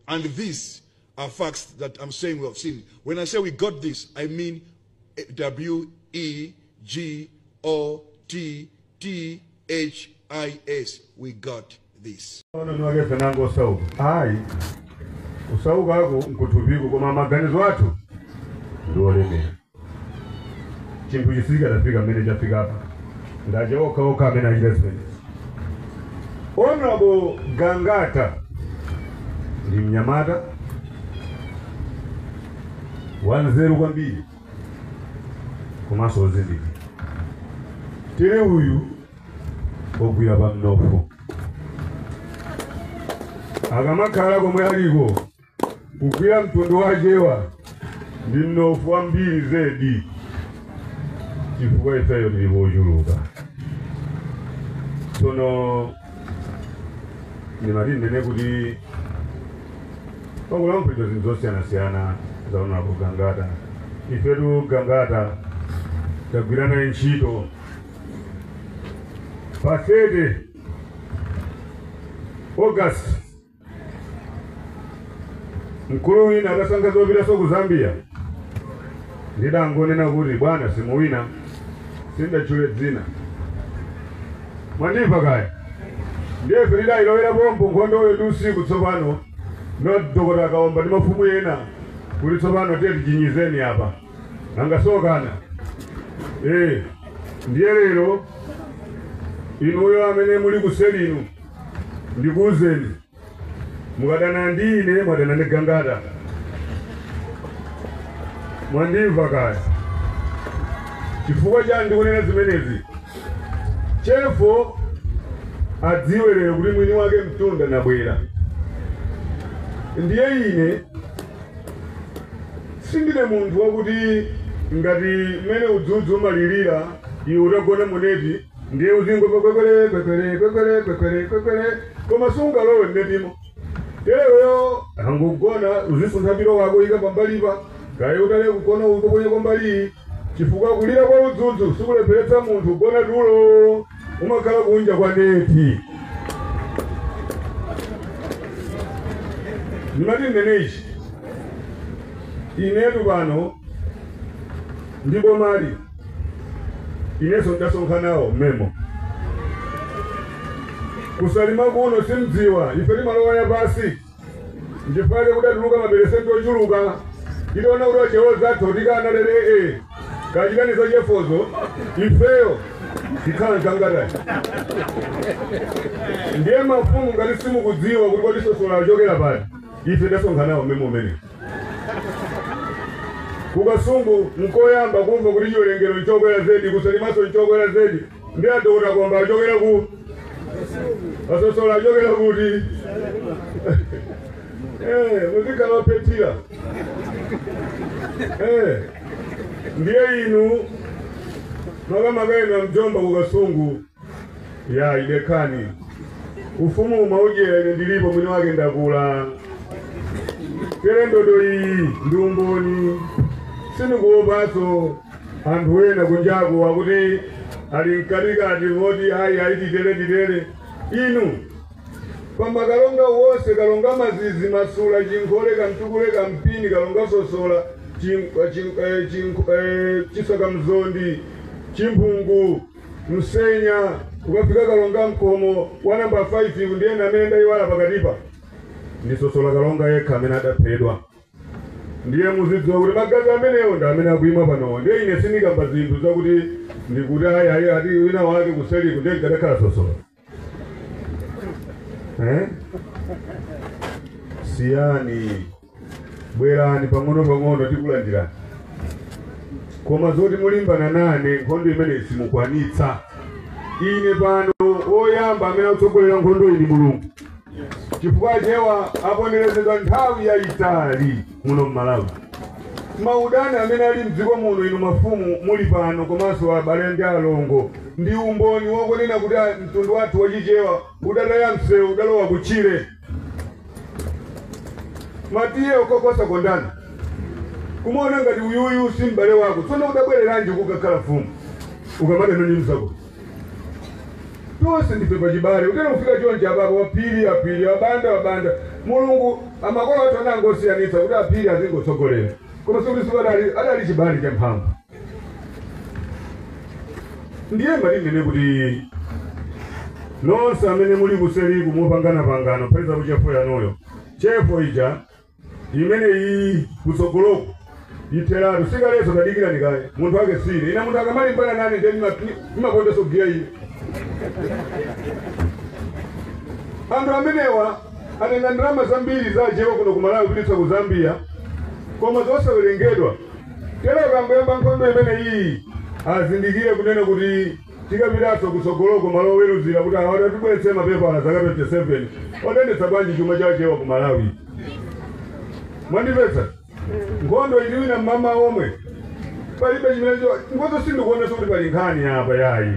And these are facts that I'm saying we have seen. When I say we got this, I mean WEGOTTHIS. We got this. Usauga ako mkutubiku kwa maganizo watu ndolemea chintu chisika tafika manager fika hapa ndaje oka mena investment. Honorable Gangata ni Mnyamata 1012 kumaso zindi tele huyu ogwira bamnofo agamakala gomwe aliko kukwira mtundu wajewa ndinofu wa mbili zedi chifukwa ifeyo nilivojuluka sono nimalinde nekuti pakula mpito zinzosiyana za Honorable Gangata. Ifetu Gangata tagwirana nchito pasede August mkulu wina akasangaza ovira soku Zambia ndidangonena kuti bwana simuwina sindachule dzina mwandipa kaya ndiye frida ilowera bombo nkhondo wetu usiku tsopano nodokota akaomba ndi mafumu yena kuti tsopano teti jinyizeni apa angasokana ndiye lero inuyo amene muli kuselinu ndikuuzeni mukadana ndine mwadana ndi Gangata mwandimva kaya chifukwa chani ndikunena zimenezi chefo adziwe lero kuti mwini wake mtunda nabwera ndiye ine sindine munthu wakuti ngati mene udzudzu umalirira iwe utagona muneti ndiye uzingo kwekwere koma sungalowe mnetimo teleweyo angugona uzisuntha mpiro wako ika pambalipa kaya utale kukona ukoponye kwambali chifukwa kulira kwa udzudzu sikulepheretsa munthu ugona tulo umakhala kunja kwa neti. Nimati nenechi inetu pano ndipo mali ineso ndasonkhanawo memo kusalima kuno simdziwa ifeti malowa ya basi ndifake kudatuluka maberesento ochuluka ndidona kuti chewo zathu tikana lere kachikanizo chefozo ifeyo tikhala Gangata ndiye mafumu ngati simukudziwa kuti kodi sosola achokera pati ife ndasonkhanawo memo mene kukasungu mkoyamba kumva kuti chiyolengero nchokwera zedi kusalimaso nchokwera zedi ndi adokota komba achokera ku asosola achokera kuti muzikhala wapetira ndiye inu makamakaena mjomba kukasungu ya idekani ufumu maujera ine ndilipo mwini wake ndakula tere ndodo iyi ndumboni sinikuopaso anthu wena kunjaku wakuti ali mkatikati voti hayi titere inu pamba kalonga wose kalonga mazizi masula chinkhole kamtukule kampini kalonga sosola chisaka mzondi chimpungu msenya ukafika kalonga mkomo wa namba 5 ndiye namene ndayiwala pakatipa ndi sosola kalonga yekha amene adaphedwa ndiye muzidziwa kuti magazi amenewo ndi amene akuima pano ndiye ine sinikamba zinthu zakuti ndikuti hayi ati wina wake kuseliku ndiye kadakhala sosola siyani bwerani pang'ono tikulandirani koma zoti mulimbana nane nkhondo imene simukwanitsa ine pano oyamba amene akutsogolera nkhondo ili Mulungu chifukwa chewa aponerezedwa nthawi yayitali muno m'Malawi maudani amene ali mdziko muno inu mafumu muli pano komanso abale ndi alongo ndi umboni wokonena kuti mtundu wathu wachichewa udataya msewu udalowa kuchire matiye ukokosa kondana kumona ngati uyuyu si m'bale wako tsono udabwereranji kukakhala mfumu ukamata noni msako tonse ndife pachibale utena kufika chonje apapo apiri wabanda Mulungu amakola watu anangosiyanitsa kuti apiri azingotsogolera koma sikuti adali chibali cha mphamvu. Ndiye malinene kuti nonse amene muli kuseri kumupangana peza kuchefu yanoyo chefu ija imene iyi kutsogoloko iteratu sikaleso kadikira nikaye munthu wake sine ina munthu akamalimbana nane ndi imakondeso giya ine. Anthu amenewa atenga ndalama zambiri zajewa kuno kumalawi kupititsa ku Zambia koma zosawerengedwa. Tero kangoyamba nkhondo imene iyi azindikire kunena kuti tikapitaso kutsogoloko malo oweruzira kuti awada tibweretse mapepala zaka 27 odendetsa bwanji chuma chajewa ku Malawi. Mwandipetsa nkhondo iliwina mmama omwe palibe chimenecho ngozo sindikuonesa kuti pali nkhani apa yayi.